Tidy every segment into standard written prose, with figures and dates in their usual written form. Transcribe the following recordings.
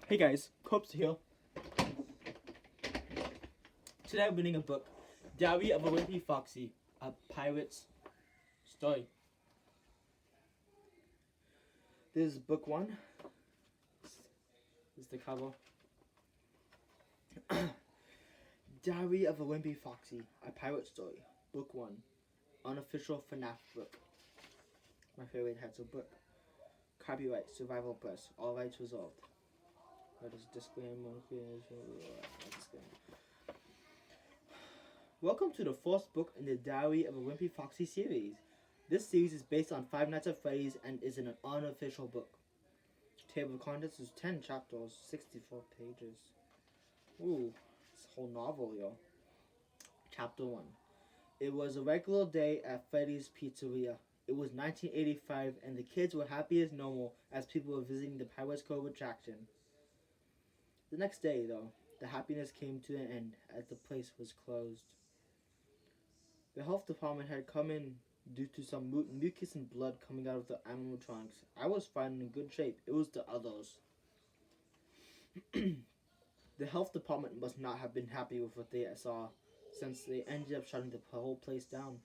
Hey guys, Copes here. Today I'm reading a book, Diary of a Wimpy Foxy, a pirate's story. This is book 1. This is the cover. Diary of a Wimpy Foxy, a pirate story. Book 1. Unofficial FNAF book. My favorite heads of book. Copyright, Survival Press, all rights reserved. That is disclaimer. Welcome to the first book in the Diary of a Wimpy Foxy series. This series is based on Five Nights at Freddy's and is an unofficial book. Table of contents is 10 chapters, 64 pages. Ooh, it's a whole novel, yo. Chapter 1. It was a regular day at Freddy's Pizzeria. It was 1985 and the kids were happy as normal as people were visiting the Pirates Cove attraction. The next day, though, the happiness came to an end as the place was closed. The health department had come in due to some mucus and blood coming out of the animatronics. I was fine and in good shape. It was the others. The health department must not have been happy with what they saw, since they ended up shutting the whole place down.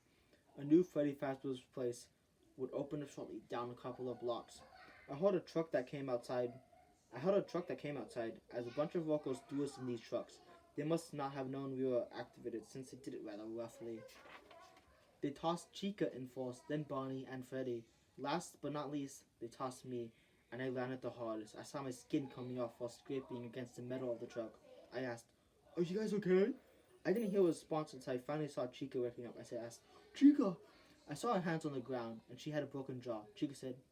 A new Freddy Fazbear's place would open up shortly down a couple of blocks. I heard a truck that came outside as a bunch of workers threw us in these trucks. They must not have known we were activated since they did it rather roughly. They tossed Chica in first, then Bonnie and Freddy. Last but not least, they tossed me, and I landed the hardest. I saw my skin coming off while scraping against the metal of the truck. I asked, "Are you guys okay?" I didn't hear a response until I finally saw Chica waking up. I asked, "Chica!" I saw her hands on the ground, and she had a broken jaw. Chica said,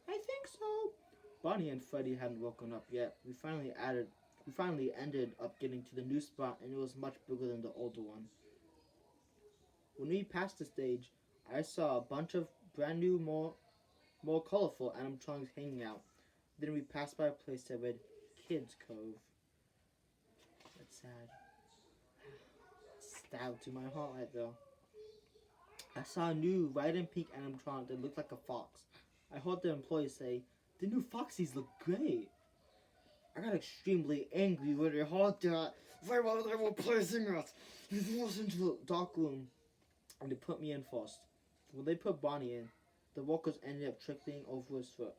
"I think so." Bonnie and Freddy hadn't woken up yet. We finally ended up getting to the new spot, and it was much bigger than the older one. When we passed the stage, I saw a bunch of brand new, more colorful animatronics hanging out. Then we passed by a place that read Kids Cove. That's sad. Stabbed to my heart right there. I saw a new red and pink animatronic that looked like a fox. I heard the employees say, "The new Foxies look great." I got extremely angry when I heard that. Why were they replacing us? They threw us into the dark room, and they put me in first. When they put Bonnie in, the workers ended up tripping over his foot.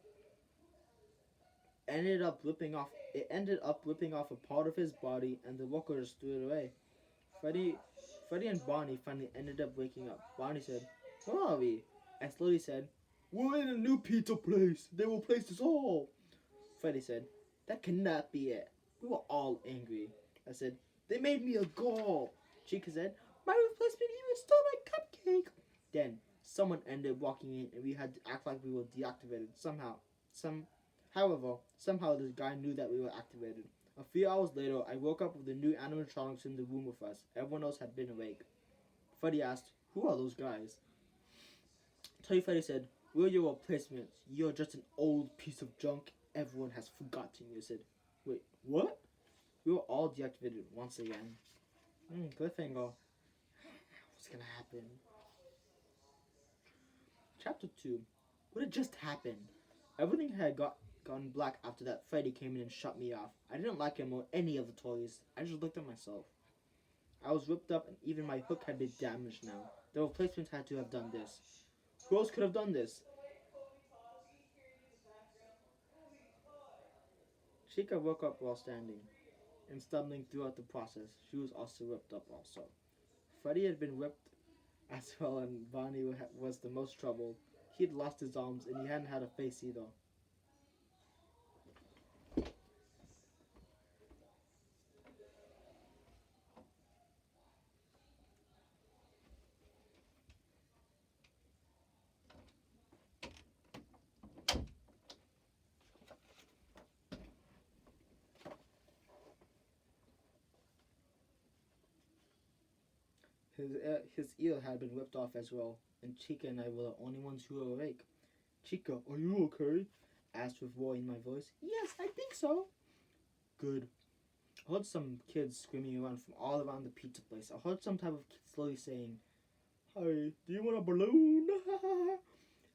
It ended up ripping off a part of his body, and the workers threw it away. Freddy and Bonnie finally ended up waking up. Bonnie said, "Where are we?" I slowly said, "We're in a new pizza place. They replaced us all." Freddy said, "That cannot be it." We were all angry. I said, "They made me a girl." Chica said, "My replacement even stole my cupcake." Then someone ended up walking in, and we had to act like we were deactivated. Somehow this guy knew that we were activated. A few hours later, I woke up with the new animatronics in the room with us. Everyone else had been awake. Freddy asked, "Who are those guys?" Freddy said, "We're your replacements. You're just an old piece of junk. Everyone has forgotten you." I said, "Wait, what?" We were all deactivated once again. Cliffhanger. What's gonna happen? Chapter 2. What had just happened? Everything had gone black after that. Freddy came in and shut me off. I didn't like him or any of the toys. I just looked at myself. I was ripped up and even my hook had been damaged now. The replacements had to have done this. Who else could have done this? Chica woke up while standing and stumbling throughout the process. She was also ripped up also. Freddy had been ripped as well, and Bonnie was the most troubled. He had lost his arms and he hadn't had a face either. His ear had been ripped off as well, and Chica and I were the only ones who were awake. "Chica, are you okay?" asked with worry in my voice. "Yes, I think so." "Good." I heard some kids screaming around from all around the pizza place. I heard some type of kid slowly saying, "Hi, do you want a balloon?"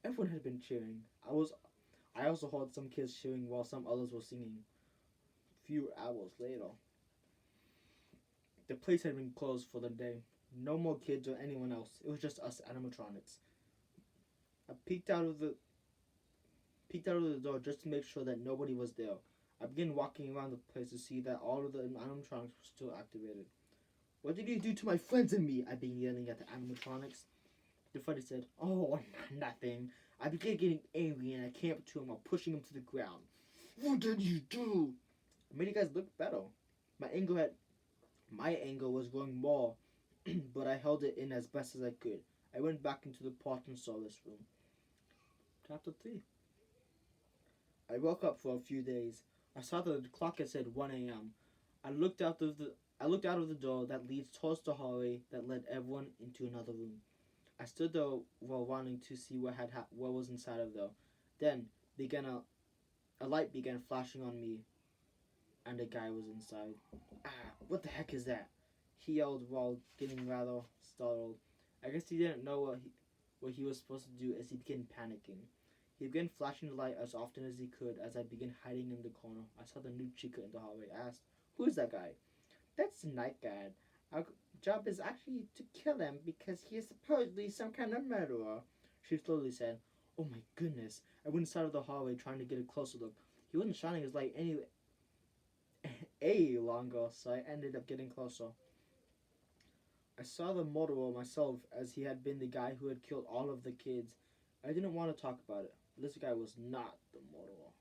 Everyone had been cheering. I also heard some kids cheering while some others were singing. few hours later. The place had been closed for the day. No more kids or anyone else. It was just us animatronics. I peeked out of the door just to make sure that nobody was there. I began walking around the place to see that all of the animatronics were still activated. What did you do to my friends and me? I began yelling at the animatronics. The Freddy said, "Oh, nothing." I began getting angry and I came up to him while pushing him to the ground. "What did you do?" I made you guys look better. My anger was growing more, but I held it in as best as I could. I went back into the part and saw this room. Chapter 3. I woke up for a few days. I saw that the clock had said 1 a.m. I looked out of the door that leads towards the hallway that led everyone into another room. I stood there while wanting to see what was inside of there. Then a light began flashing on me, and a guy was inside. "Ah, what the heck is that?" he yelled while getting rather startled. I guess he didn't know what he was supposed to do as he began panicking. He began flashing the light as often as he could as I began hiding in the corner. I saw the new chica in the hallway. I asked, "Who is that guy?" "That's the night guard. Our job is actually to kill him because he is supposedly some kind of murderer," she slowly said. Oh my goodness. I went inside of the hallway trying to get a closer look. He wasn't shining his light any longer, so I ended up getting closer. I saw the murderer myself as he had been the guy who had killed all of the kids. I didn't want to talk about it. This guy was not the murderer.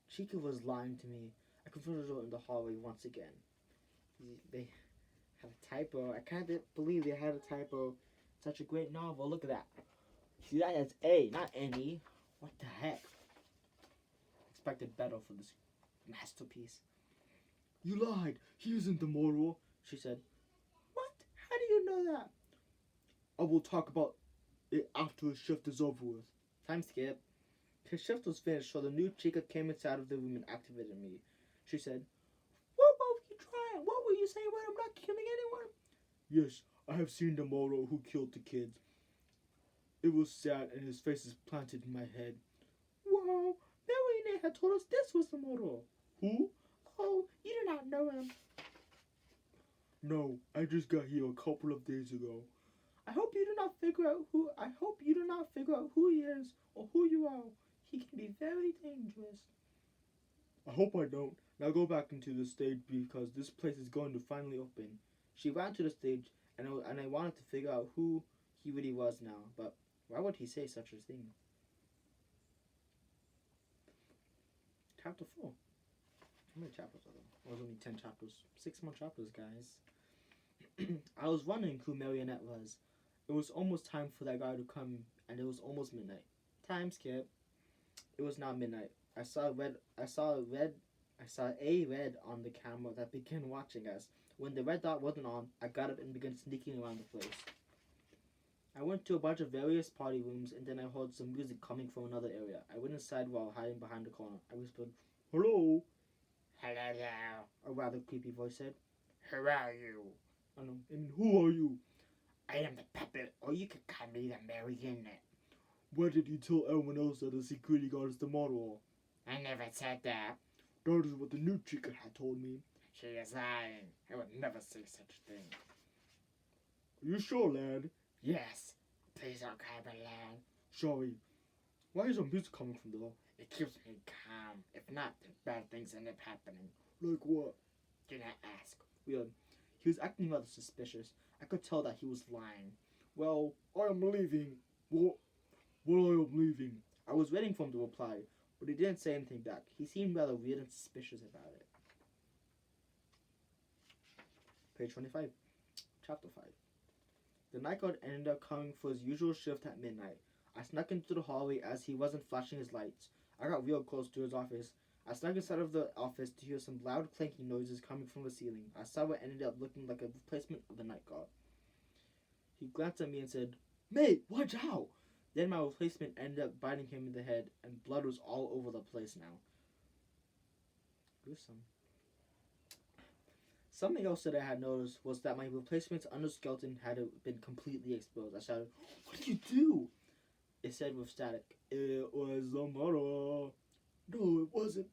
Chica was lying to me. I confronted her in the hallway once again. They had a typo. I can't believe they had a typo. Such a great novel. Look at that. See, that is A, not N-E. What the heck? Expected better for this masterpiece. "You lied. He isn't the murderer," she said. "What? How do you know that?" "I will talk about it after his shift is over with." Time skip. His shift was finished, so the new chica came inside of the room and activated me. She said, "What were you trying? What were you saying when I'm not killing anyone?" "Yes, I have seen the murderer who killed the kids. It was sad and his face is planted in my head." "Wow, Mary had told us this was the murderer." "Who?" "Oh, you do not know him." "No, I just got here a couple of days ago." I hope you do not figure out who he is or who you are. He can be very dangerous." "I hope I don't. Now go back into the stage because this place is going to finally open." She ran to the stage, and I wanted to figure out who he really was now, but why would he say such a thing? Chapter 4. How many chapters are there? Well, there's only 10 chapters. 6 more chapters, guys. I was wondering who Marionette was. It was almost time for that guy to come, and it was almost midnight. Time skip. It was now midnight. I saw a red on the camera that began watching us. When the red dot wasn't on, I got up and began sneaking around the place. I went to a bunch of various party rooms, and then I heard some music coming from another area. I went inside while hiding behind the corner. I whispered, "Hello." "Hello there. A rather creepy voice said. Who are you?" And who are you?" "I am the puppet, or you could call me the marionette." "Why did you tell everyone else that the security guard is the murderer?" "I never said that." "That is what the new chica had told me." "She is lying. I would never say such a thing." "Are you sure, lad?" "Yes. Please don't call me lad." "Sorry. Why is there music coming from there?" It keeps me calm. If not, then bad things end up happening. "Like what?" Do not ask. Weird. He was acting rather suspicious. I could tell that he was lying. "Well, I am leaving." What I am leaving?" I was waiting for him to reply, but he didn't say anything back. He seemed rather weird and suspicious about it. Page 25. Chapter 5. The night guard ended up coming for his usual shift at midnight. I snuck into the hallway as he wasn't flashing his lights. I got real close to his office. I snuck inside of the office to hear some loud clanking noises coming from the ceiling. I saw what ended up looking like a replacement of the night guard. He glanced at me and said, "Mate, watch out!" Then my replacement ended up biting him in the head, and blood was all over the place now. Gruesome. Something else that I had noticed was that my replacement's underskeleton had been completely exposed. I shouted, "What did you do?" It said with static, "It was the murderer." "No, it wasn't."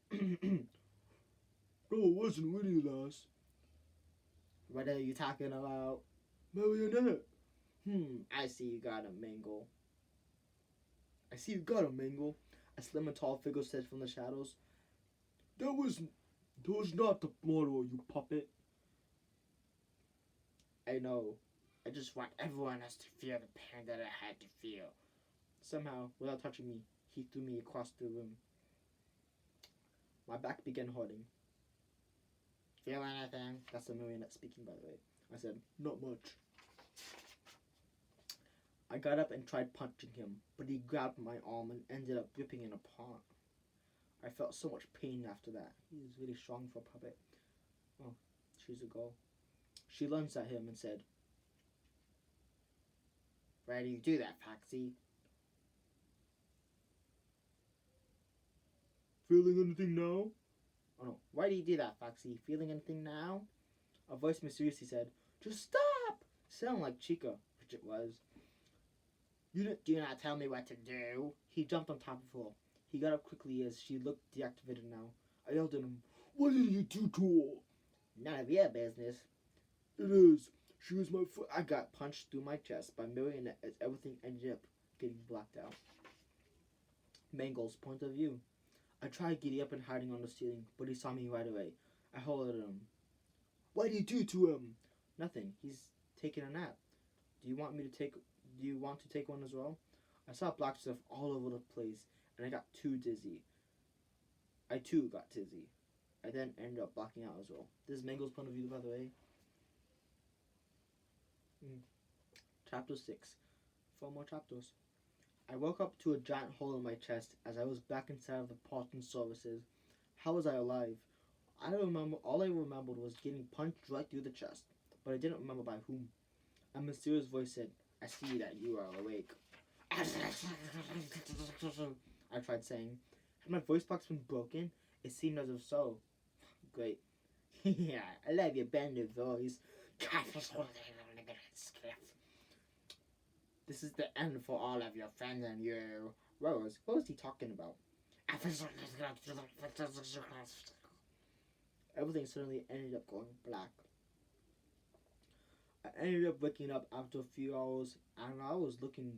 No, it wasn't Winnie Lass. What are you talking about? Marionette. I see you got a mangle. I see you got a mangle. A slim and tall figure said from the shadows. That was not the model, you puppet. I know. I just want everyone else to feel the pain that I had to feel. Somehow, without touching me, he threw me across the room. My back began hurting. Feel anything? That's the marionette speaking, by the way. I said, Not much. I got up and tried punching him, but he grabbed my arm and ended up ripping it apart. I felt so much pain after that. He was really strong for a puppet. Oh, she's a girl. She lunged at him and said, Why do you do that, Foxy? Feeling anything now? oh no, why do you do that, Foxy? Feeling anything now? A voice mysteriously said, just stop! Sounded like Chica, which it was. You do not tell me what to do. He jumped on top of her. He got up quickly as she looked deactivated now. I yelled at him, What did you do to her? none of your business. It is. She was my friend. I got punched through my chest by Marionette as everything ended up getting blacked out. Mangle's point of view. I tried getting up and hiding on the ceiling, but he saw me right away. I hollered at him. What did you do to him? Nothing. He's taking a nap. Do you want to take one as well? I saw black stuff all over the place, and I got too dizzy. I too got dizzy. I then ended up blacking out as well. This is Mangle's point of view, by the way. Chapter 6. 4 more chapters. I woke up to a giant hole in my chest as I was back inside of the Parton services. How was I alive? I don't remember. All I remembered was getting punched right through the chest, but I didn't remember by whom. A mysterious voice said, I see that you are awake. I tried saying. Had my voice box been broken? It seemed as if so. Great. Yeah, I love your bender voice. This is the end for all of your friends and you. Rose, what was he talking about? Everything suddenly ended up going black. I ended up waking up after a few hours and I was looking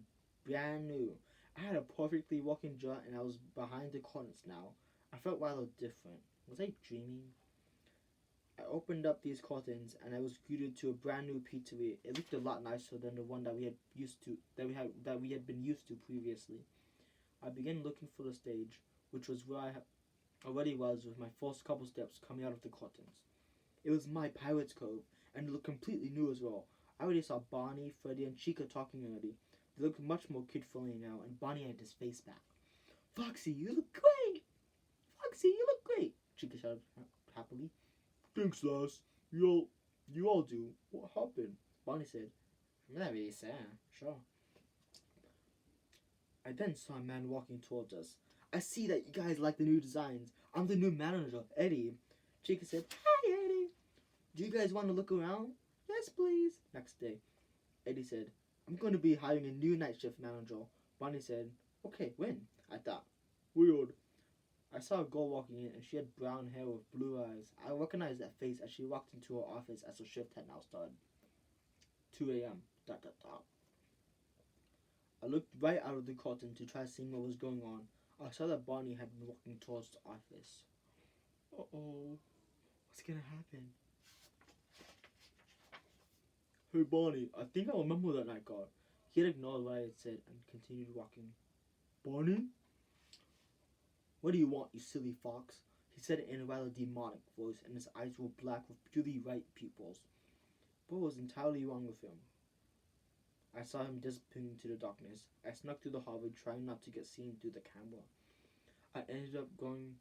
brand new. I had a perfectly walking jaw and I was behind the curtains now. I felt rather different. Was I dreaming? I opened up these curtains and I was greeted to a brand new pizzeria. It looked a lot nicer than the one that we had been used to previously. I began looking for the stage, which was where I already was with my first couple steps coming out of the curtains. It was my Pirate's Cove, and it looked completely new as well. I already saw Bonnie, Freddy, and Chica talking already. They looked much more kid-friendly now, and Bonnie had his face back. Foxy, you look great! Foxy, you look great! Chica shouted happily. Thanks, Lass. You all do. What happened? Bonnie said, Let me say. sure. I then saw a man walking towards us. I see that you guys like the new designs. I'm the new manager, Eddie. Chica said, hi, Eddie. Do you guys want to look around? Yes, please. Next day, Eddie said, I'm going to be hiring a new night shift manager. Bonnie said, okay, when? I thought, Weird. I saw a girl walking in and she had brown hair with blue eyes. I recognized that face as she walked into her office as her shift had now started. 2 a.m. ... I looked right out of the curtain to try seeing what was going on. I saw that Bonnie had been walking towards the office. Uh-oh. What's gonna happen? Hey, Bonnie, I think I remember that night guard. He had ignored what I had said and continued walking. Bonnie? What do you want, you silly fox? He said it in a rather demonic voice, and his eyes were black with purely white pupils. What was entirely wrong with him? I saw him disappearing into the darkness. I snuck through the hallway, trying not to get seen through the camera. I ended up going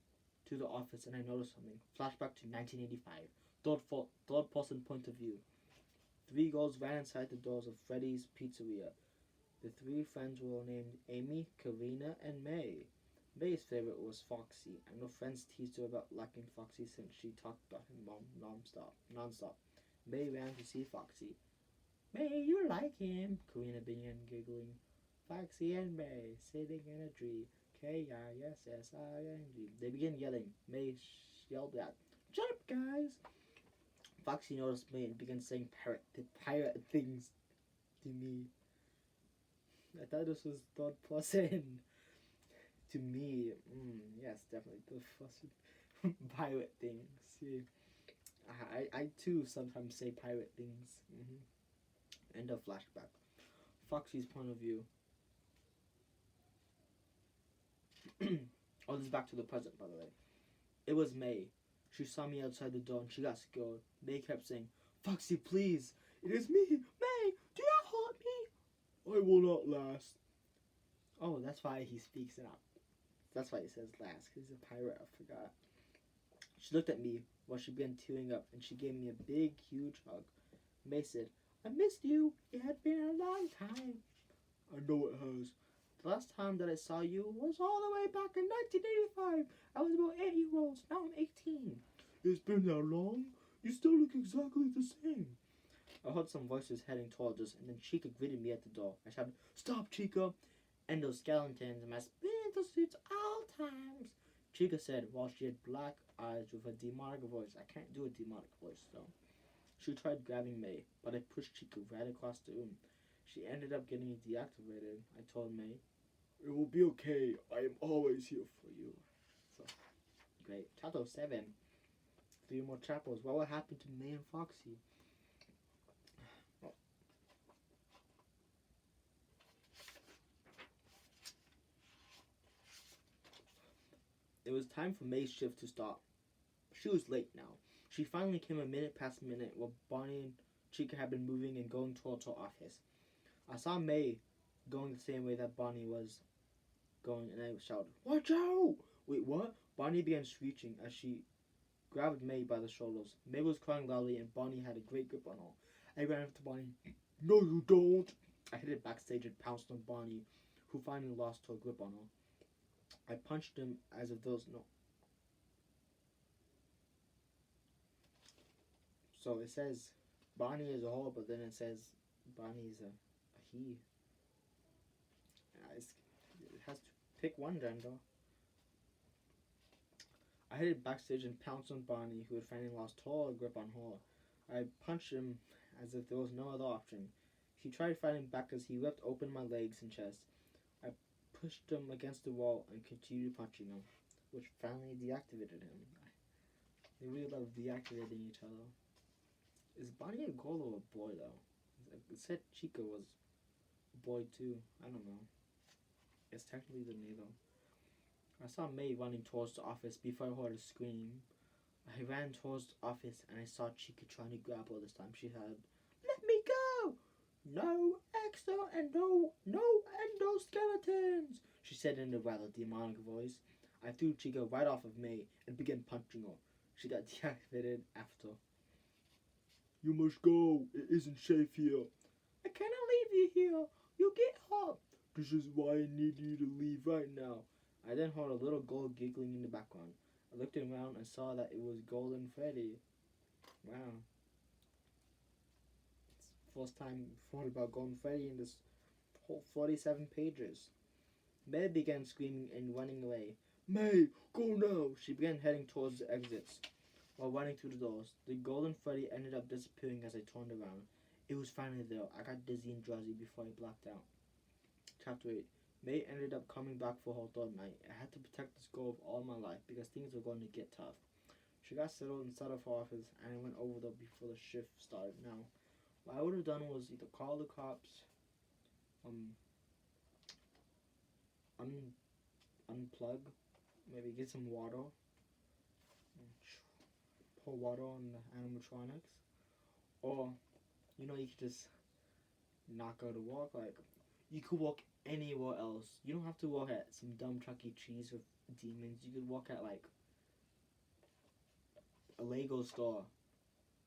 to the office and I noticed something. Flashback to 1985. Third person point of view. 3 girls ran inside the doors of Freddy's Pizzeria. The 3 friends were named Amy, Karina, and May. May's favorite was Foxy, and her friends teased her about liking Foxy since she talked about him non-stop. May ran to see Foxy. May, you like him? Karina began giggling. Foxy and May, sitting in a tree. Kissing. They began yelling. May yelled back. Shut up, guys. Foxy noticed me and began saying pirate things to me. I thought this was third person. To me, yes, definitely third person. Pirate things. Yeah. I too sometimes say pirate things. End of flashback. Foxy's point of view. Oh, this is back to the present, by the way. It was May. She saw me outside the door and she got scared. May kept saying, Foxy, please. It is me. May, do not hurt me. I will not last. Oh, that's why he speaks it up. That's why he says last, because he's a pirate, I forgot. She looked at me while she began tearing up and she gave me a big, huge hug. May said, I missed you. It had been a long time. I know it has. The last time that I saw you was all the way back in 1985. I was about 8 years old. Now I'm 18. It's been that long? You still look exactly the same. I heard some voices heading towards us, and then Chica greeted me at the door. I shouted, Stop, Chica! And those skeletons must be in the suits all times. Chica said, while she had black eyes with a demonic voice. I can't do a demonic voice, though. She tried grabbing May, but I pushed Chica right across the room. She ended up getting deactivated. I told May, It will be okay. I am always here for you. So, great. Chapter 7. 3 more chapters. What will happen to May and Foxy? It was time for May's shift to start. She was late now. She finally came a minute past minute while Bonnie and Chica had been moving and going towards her office. I saw May going the same way that Bonnie was going, and I shouted, Watch out! Wait, what? Bonnie began screeching as she grabbed May by the shoulders. May was crying loudly and Bonnie had a great grip on her. I ran up to Bonnie. No, you don't. I hit it backstage and pounced on Bonnie, who finally lost her grip on her. I punched him as if there was no... So it says Bonnie is a whore, but then it says Bonnie is a he. It has to pick one gender. I hit it backstage and pounced on Bonnie, who had finally lost her grip on her. I punched him as if there was no other option. He tried fighting back as he ripped open my legs and chest. I pushed him against the wall and continued punching him, which finally deactivated him. They really love deactivating each other. Is Bonnie a girl or a boy, though? It said Chica was a boy, too. I don't know. It's technically the neither. I saw May running towards the office before I heard a scream. I ran towards the office and I saw Chica trying to grab her this time. She had, Let me go! No extra and no endoskeletons, she said in a rather demonic voice. I threw Chica right off of May and began punching her. She got deactivated after. You must go. It isn't safe here. I cannot leave you here. You'll get hurt. This is why I need you to leave right now. I then heard a little girl giggling in the background. I looked around and saw that it was Golden Freddy. Wow. It's the first time I've heard about Golden Freddy in this whole 47 pages. May began screaming and running away. May, go now. She began heading towards the exits. While running through the doors, the Golden Freddy ended up disappearing as I turned around. It was finally there. I got dizzy and drowsy before I blacked out. Chapter 8. May ended up coming back for her third night. I had to protect this girl with all my life because things were going to get tough. She got settled inside of her office and I went over there before the shift started. Now, what I would have done was either call the cops, unplug, maybe get some water, pour water on the animatronics, or, you could just not go to work. Like, you could walk anywhere else. You don't have to walk at some dumb Chuck E. Cheese with demons. You could walk at, like, a Lego store.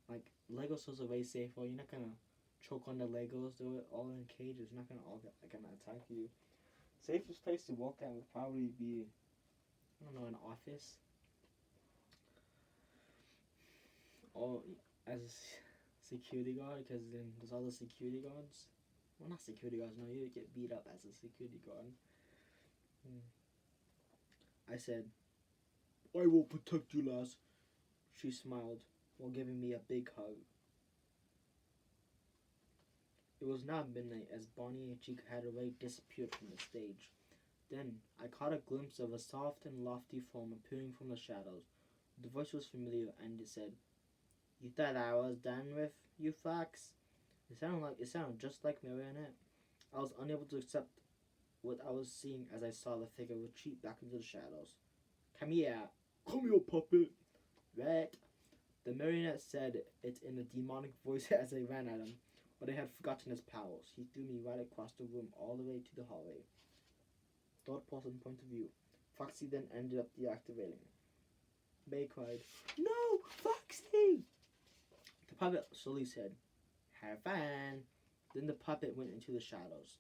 Like, Lego stores are way safer. You're not gonna choke on the Legos. They're all in cages. You're not gonna all get, like, gonna attack you. Safest place to walk at would probably be, I don't know, an office. Or as a security guard, because then there's all the security guards. Well, not security guards, no, you get beat up as a security guard. I said, I will protect you, lass. She smiled while giving me a big hug. It was now midnight as Bonnie and Chica had already disappeared from the stage. Then I caught a glimpse of a soft and lofty form appearing from the shadows. The voice was familiar and it said, "You thought I was done with you, Fox?" It sounded just like Marionette. I was unable to accept what I was seeing as I saw the figure retreat back into the shadows. "Come here." Come here, puppet. "Rat." The marionette said it in a demonic voice as I ran at him, but I had forgotten his powers. He threw me right across the room all the way to the hallway. Third person point of view. Foxy then ended up deactivating. May cried, "No, Foxy!" The puppet slowly said, "Have fun." Then the puppet went into the shadows.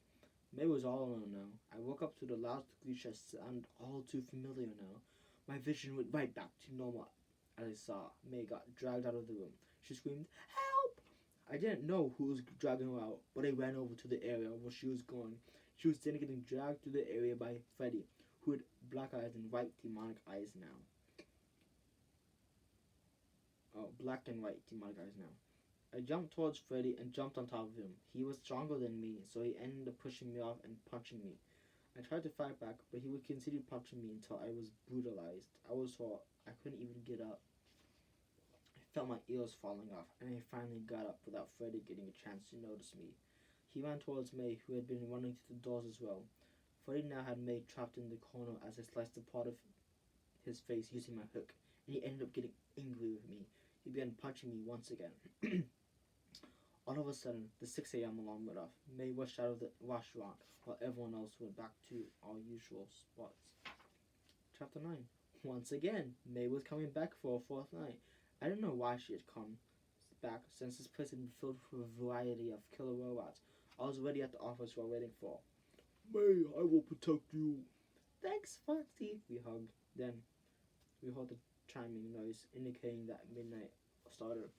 May was all alone now. I woke up to the loud screech that sounded all too familiar now. My vision went right back to normal as I saw May got dragged out of the room. She screamed, "Help!" I didn't know who was dragging her out, but I ran over to the area where she was going. She was then getting dragged through the area by Freddy, who had black eyes and white demonic eyes now. Oh, black and white demonic eyes now. I jumped towards Freddy and jumped on top of him. He was stronger than me, so he ended up pushing me off and punching me. I tried to fight back, but he would continue punching me until I was brutalized. I was hurt. I couldn't even get up. I felt my ears falling off, and I finally got up without Freddy getting a chance to notice me. He ran towards May, who had been running to the doors as well. Freddy now had May trapped in the corner as I sliced a part of his face using my hook, and he ended up getting angry with me. He began punching me once again. All of a sudden, the 6 a.m. alarm went off. May rushed out of the restaurant, while everyone else went back to our usual spots. Chapter 9. Once again, May was coming back for a fourth night. I didn't know why she had come back, since this place had been filled with a variety of killer robots. I was already at the office while waiting for. May, I will protect you. "Thanks, Foxy." We hugged. Then, we heard the chiming noise, indicating that midnight started.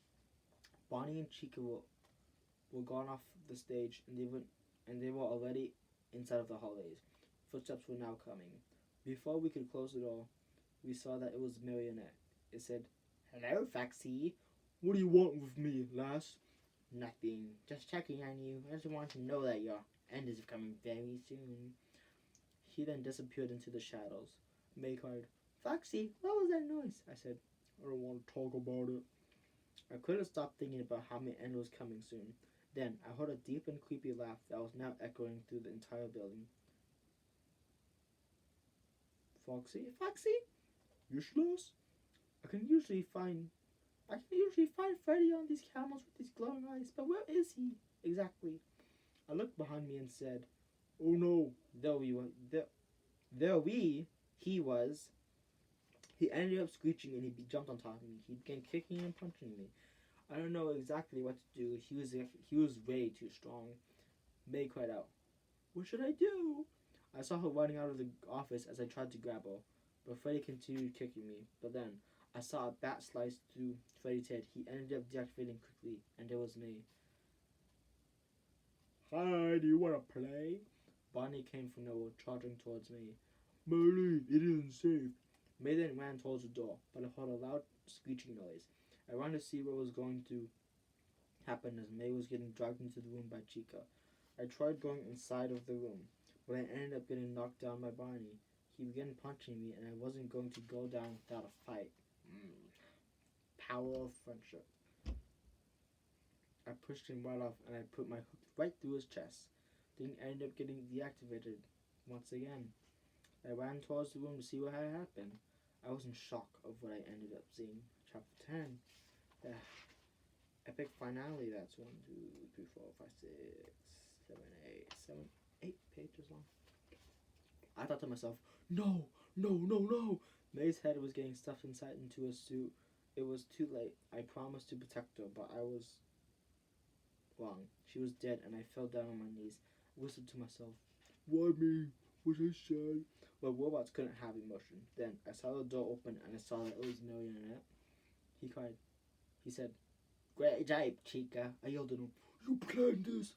Bonnie and Chica were gone off the stage, and they were already inside of the hallways. Footsteps were now coming. Before we could close the door, we saw that it was Marionette. It said, "Hello, Foxy." What do you want with me, lass? "Nothing. Just checking on you. I just want to know that your end is coming very soon." He then disappeared into the shadows. May cried, "Foxy, what was that noise?" I said, I don't want to talk about it. I couldn't stop thinking about how my end was coming soon. Then I heard a deep and creepy laugh that was now echoing through the entire building. "Foxy? Foxy?" Yes, lass? I can usually find Freddy on these camels with these glowing eyes, but where is he exactly? I looked behind me and said, Oh no. He was. He ended up screeching and he jumped on top of me. He began kicking and punching me. I don't know exactly what to do. He was way too strong. May cried out, "What should I do?" I saw her running out of the office as I tried to grab her, but Freddy continued kicking me. But then I saw a bat slice through Freddy's head. He ended up deactivating quickly, and it was May. Hi, do you want to play? Bonnie came from nowhere, charging towards me. Merlin, it isn't safe. May then ran towards the door, but I heard a loud screeching noise. I ran to see what was going to happen as May was getting dragged into the room by Chica. I tried going inside of the room, but I ended up getting knocked down by Bonnie. He began punching me, and I wasn't going to go down without a fight. Power of friendship. I pushed him right off, and I put my hook right through his chest. Then I ended up getting deactivated once again. I ran towards the room to see what had happened. I was in shock of what I ended up seeing. Chapter 10. The epic finale. That's 1, 2, 3, 4, 5, 6, 7, 8 pages long. I thought to myself, no. May's head was getting stuffed inside into a suit. It was too late. I promised to protect her, but I was wrong. She was dead, and I fell down on my knees. I whispered to myself, Why me? Was I sad? well, robots couldn't have emotion. Then I saw the door open, and I saw that it was Marionette. He cried. He said, "Great job, Chica." I yelled at him, You planned this?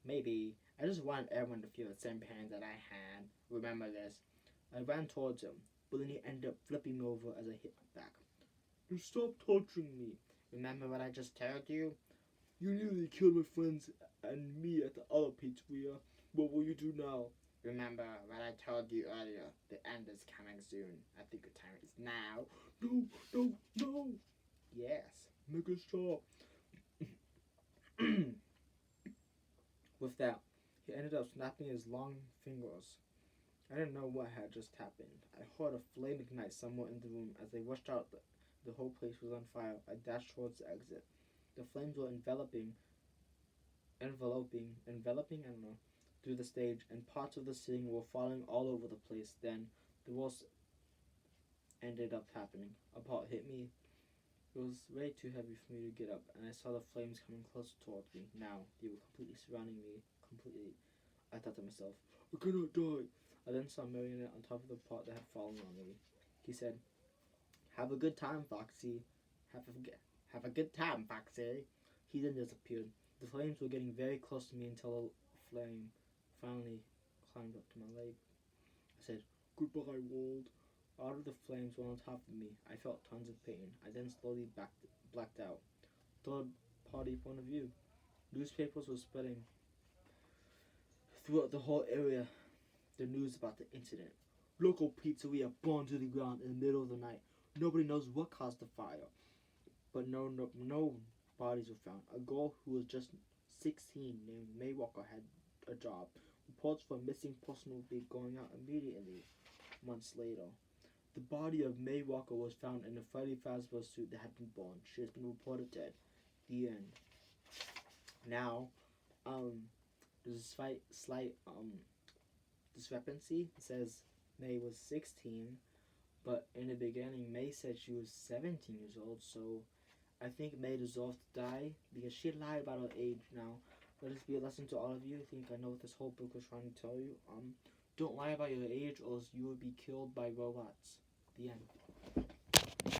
"Maybe. I just wanted everyone to feel the same pain that I had. Remember this." I ran towards him, but then he ended up flipping me over as I hit back. You stop torturing me. Remember what I just told you? You nearly killed my friends and me at the other pizzeria. What will you do now? Remember what I told you earlier? The end is coming soon. I think the time is now. No, no, no. Yes. Make it stop. With that, he ended up snapping his long fingers. I didn't know what had just happened. I heard a flame ignite somewhere in the room. As I rushed out, the whole place was on fire. I dashed towards the exit. The flames were enveloping, I don't know, through the stage, and parts of the ceiling were falling all over the place. Then, the worst ended up happening. A part hit me. It was way too heavy for me to get up, and I saw the flames coming closer towards me. Now, they were completely surrounding me. Completely. I thought to myself, I cannot die. I then saw Marionette on top of the pot that had fallen on me. He said, "Have a good time, Foxy. Have a good time, Foxy." He then disappeared. The flames were getting very close to me until a flame finally climbed up to my leg. I said, Goodbye, world. out of the flames were on top of me. I felt tons of pain. I then slowly blacked out. Third party point of view. Newspapers were spreading throughout the whole area the news about the incident. Local pizzeria burned to the ground in the middle of the night. Nobody knows what caused the fire, but no bodies were found. A girl who was just 16 named May Walker had a job. Reports for missing person will be going out immediately. Months later, the body of May Walker was found in a Freddy Fazbear suit that had been burned. She has been reported dead. The end. Now, there's a slight discrepancy. It says May was 16, but in the beginning, May said she was 17 years old, so I think May deserves to die because she lied about her age. Now, let this be a lesson to all of you. I think I know what this whole book was trying to tell you. Don't lie about your age or else you will be killed by robots. The end.